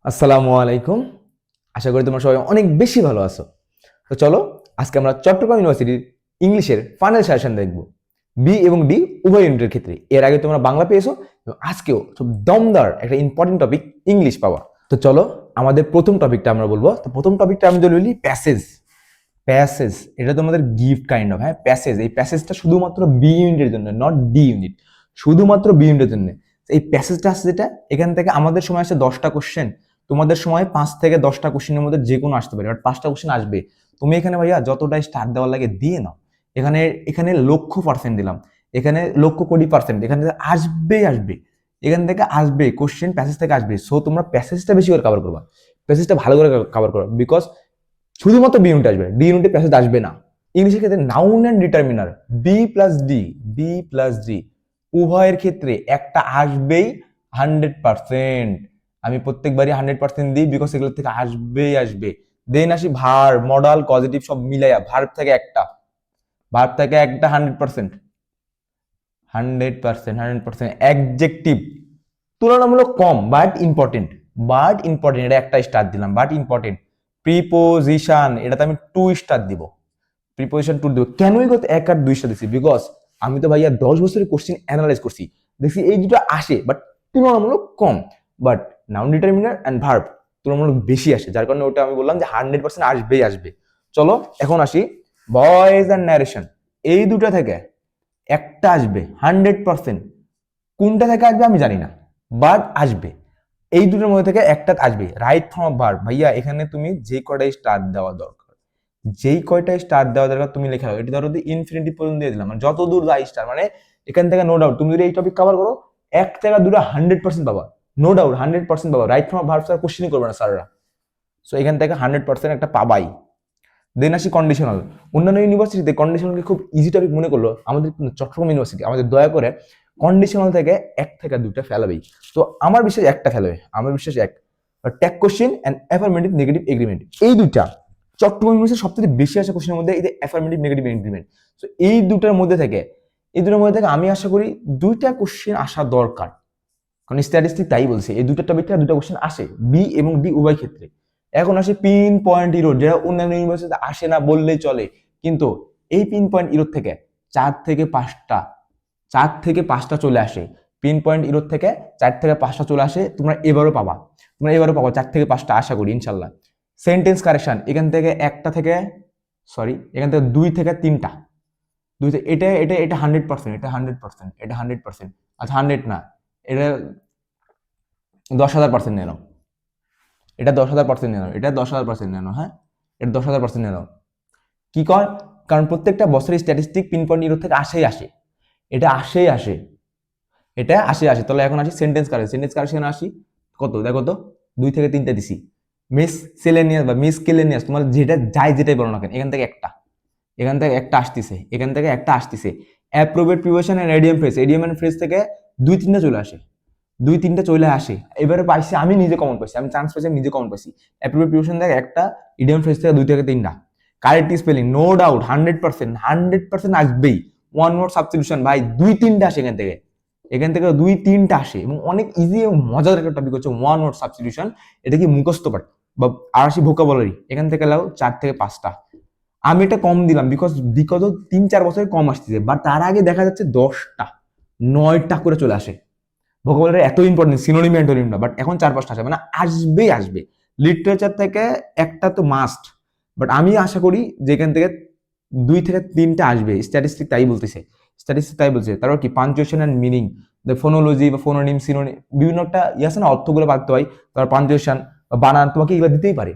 আসসালামু আলাইকুম। আশা করি তোমরা সবাই অনেক বেশি ভালো আছো। তো চলো আজকে আমরা চট্টগ্রাম ইউনিভার্সিটির ইংলিশের ফাইনাল সেশন দেখব, বি এবং ডি উভয় ইউনিটের ক্ষেত্রে। এর আগে তোমরা বাংলা পেয়েছো এবং আজকেও খুব দমদার একটা ইম্পর্টেন্ট টপিক ইংলিশ পাওয়া। তো চলো আমাদের প্রথম টপিকটা আমরা বলবো। তো প্রথম টপিকটা আমি যদি বলি প্যাসেজ। প্যাসেজ এটা তোমাদের গিফট কাইন্ড অফ, হ্যাঁ প্যাসেজ। এই প্যাসেজটা শুধুমাত্র বি ইউনিটের জন্য, নট ডি ইউনিট, শুধুমাত্র বি ইউনিটের জন্য। এই প্যাসেজটা আছে যেটা, এখান থেকে আমাদের সময় আসছে 10টা কোশ্চেন, তোমাদের সময় 5 থেকে 10টা কোশ্চেনের মধ্যে যে কোনো আসতে পারে, বাট 5টা কোশ্চেন আসবে। তুমি এখানে ভাইয়া যতটাই স্টার দেওয়ার লাগে দিয়ে নাও। এখানে এখানে লক্ষ পার্সেন্ট দিলাম, এখানে লক্ষ কোটি পার্সেন্ট, এখান থেকে আসবেই আসবে, এখান থেকে আসবে কোশ্চেন, প্যাসেজ থেকে আসবে। সো তোমরা প্যাসেজটা বেশি করে কভার করবা, প্যাসেজটা ভালো করে কভার করো, বিকজ শুধুমাত্র বি ইউনিট আসবে, ডি ইউনিটে প্যাসেজ আসবে না। ইংলিশের ক্ষেত্রে noun and determiner B plus D উভয়ের ক্ষেত্রে একটা আসবেই 100%। আমি প্রত্যেকবারই 100% দিই, বিকজ এগুলো থেকে আসবেই আসবে। দেন আসি ভার, মডাল, পজিটিভ সব মিলাইয়া ভার্ব থেকে একটা, 100%, 100%। অ্যাডজেক্টিভ তুলনামূলক কম বাট ইম্পর্টেন্ট, এটা একটা স্টার দিলাম, বাট ইম্পর্টেন্ট। প্রিপোজিশন এটাতে আমি 2 স্টার দিব, প্রিপোজিশন 2 দিব। কেনই করতে 1 আর 2 স্টার দিচ্ছি, বিকজ আমি তো ভাইয়া 10 বছরের কোশ্চেন অ্যানালাইজ করছি, দেখছি এই দুটো আসে বাট তুলনামূলক কম। But noun determiner and verb তুলনামূলক বেশি আসে, যার কারণে ওটা আমি বললাম যে 100% আসবেই আসবে। চলো এখন আসি ভয়েস অ্যান্ড ন্যারেশন। এই দুটো থেকে একটা আসবে 100%। কোনটা থেকে আসবে আমি জানি না, বাট আসবে। এই দুটোর মধ্যে থেকে একটা আসবে। রাইট ফ্রম ভার্ব, ভাইয়া এখানে তুমি যে কয়টাই স্টার দেওয়া দরকার, যেই কয়টাই স্টার দেওয়া দরকার তুমি লেখা দাও। এটি ধরো ইনফিনিটি পর্যন্ত দিয়ে দিলাম, মানে যত দূর যায় স্টার, মানে এখান থেকে নো ডাউট তুমি যদি এই টপিক কভার করো 1 থেকে 2টা 100% পাবা, নো ডাউট 100% পাবা। রাইট ফ্রম ভার্ব স্যার কোশ্চেনই করবে না স্যাররা, সো এখান থেকে 100% একটা পাবাই। দেন আসি কন্ডিশনাল। অন্যান্য ইউনিভার্সিটিতে কন্ডিশনালকে খুব ইজি টপিক মনে করলো, আমাদের চট্টগ্রাম ইউনিভার্সিটি আমাদের দয়া করে কন্ডিশনাল থেকে 1 থেকে 2টা ফেলাবেই। তো আমার বিশ্বাস একটা ফেলবে, আমার বিশ্বাস এক। Tag question and affirmative negative agreement, এই দুইটা চট্টগ্রাম ইউনিভার্সিটির সবথেকে বেশি আসে কোশ্চেনের মধ্যে, এই যে অ্যাফার্মেটিভ নেগেটিভ এগ্রিমেন্ট। তো এই দুটার মধ্যে থেকে, আমি আশা করি 2টা কোশ্চেন আসা দরকার, কারণ স্ট্যাটিস্টিক তাই বলছে এই দুটো টপিক থেকে 2টা কোশ্চেন আসে বি এবং ডি উভয় ক্ষেত্রে। এখন আসে পিন পয়েন্ট ইরোড, যেটা অন্যান্য ইউনিভার্সিটিতে আসে না বললেই চলে, কিন্তু এই পিন পয়েন্ট ইরোড থেকে 4 থেকে 5টা চলে আসে। পিন পয়েন্ট ইরোড থেকে 4 থেকে 5টা চলে আসে, তোমরা এবারও পাবা, 4 থেকে 5টা আশা করি ইনশাল্লাহ। সেন্টেন্স কারেকশন এখান থেকে এখান থেকে 2 থেকে 3টা, এটা এটা এটা 100%, এটা 100%, এটা 100%, আচ্ছা 100 না, এটা 10,000% নিয়ে নাও, এটা 10,000% নিয়ে নাও, এটা 10,000% নিয়ে নাও, হ্যাঁ এটা 10,000% নিয়ে নাও। কি কর, কারণ প্রত্যেকটা বছরের স্ট্যাটিস্টিক পিন পয়েন্ট ইউরো থেকে আসে, এটা আসে, এটা আসে। তাহলে এখন আসি সেন্টেন্স কারেকশন আসি। কত দেখো তো, 2 থেকে 3টা দিছি। মিস সেলেনিয়াস বা মিস কেলেনিয়াস, তোমার যেটাই বলো না কেন, এখান থেকে একটা আসতেছে, appropriate preposition and idiom and phrase থেকে 2-3টা চলে আসে, 2-3টা চলে আসে। এবারে পাইছি আমি নিজে কমন পাইছি, আমি চান্স পাইছি, আমি নিজে কমন পাইছি। অ্যাপ্রোপ্রিয়েট প্রিপোজিশন থেকে একটা, ইডিয়াম ফ্রেজ থেকে 2 থেকে 3টা। কারেক্ট স্পেলিং নো ডাউট 100% আসবেই। ওয়ান ওয়ার্ড সাবস্টিটিউশন ভাই 2-3টা আসে এখান থেকে 2-3টা আসে, এবং অনেক ইজি এবং মজাদার একটা টপিক হচ্ছে ওয়ান ওয়ার্ড সাবস্টিটিউশন। এটা কি মুখস্থ পাঠ বা আর আসি ভোকাবুলারি, এখান থেকে লাও 4 থেকে 5টা। আমি এটা কম দিলাম বিকজ বিগত 3-4 বছরে কম আসতেছে, বাট তার আগে দেখা যাচ্ছে 10টা 9টা করে চলে আসে। ভোকাবুলারি এত ইম্পর্টেন্ট, সিনোনিম অ্যান্টোনিম না, বাট এখন 4-5টা আসে, মানে আসবে। লিটারেচার থেকে একটা তো মাস্ট, বাট আমি আশা করি যে এখান থেকে 2 থেকে 3টা আসবে। স্ট্যাটিস্টিক তাই বলছে। তারপর কি পাঞ্চুয়েশন এন্ড মিনিং, ফোনোলজি বা ফোনোনিম, সিনোনিম, বিভিন্ন একটা আছে না, অর্থগুলো বাড়তে হয়। তারপর পাঞ্চুয়েশন, বানান, তোমাকে এগুলো দিতেই পারে,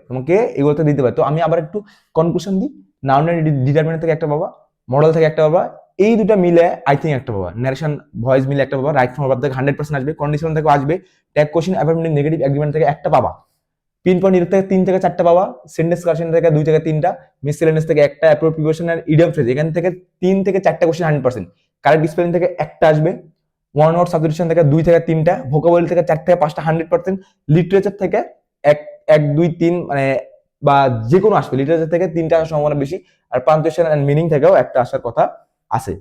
তোমাকে এগুলোতে দিতে পারে। তো আমি আবার একটু কনক্লুশন দিই। নাউন এন্ড ডিটারমিনেন্ট থেকে একটা পাবা, মডেল থেকে একটা পাবা, এই দুটা মিলে আই থিঙ্ক একটা পাবা, ন্যারেশন ভয়েস মিলে একটা পাবা, রাইট ফ্রম ভার্ব থেকে 100% আসবে, কন্ডিশন থেকে আসবে, tag question affirmative negative agreement থেকে একটা পাবা, পিন পয়েন্ট ইরোড থেকে 3 থেকে 4টা পাবা, সেন্টেন্স কারেকশন থেকে 2 থেকে 3টা, মিসসেলেনিয়াস থেকে একটা, appropriate preposition and idiom phrase এখান থেকে 3 থেকে 4টা কোশ্চেন 100%, কারেক্ট স্পেলিং থেকে একটা আসবে, ওয়ান ওয়ার্ড সাবস্টিটিউশন থেকে 2 থেকে 3টা, ভোকাবুলারি থেকে 4 থেকে 5টা 100%, লিটারেচার থেকে 1, 2, 3 মানে বা যে কোনো আসবে, লিটারেচার থেকে 3টা আসার সম্ভাবনা বেশি, আর পাঞ্চুয়েশন এন্ড মিনিং থেকেও একটা আসার কথা আছে।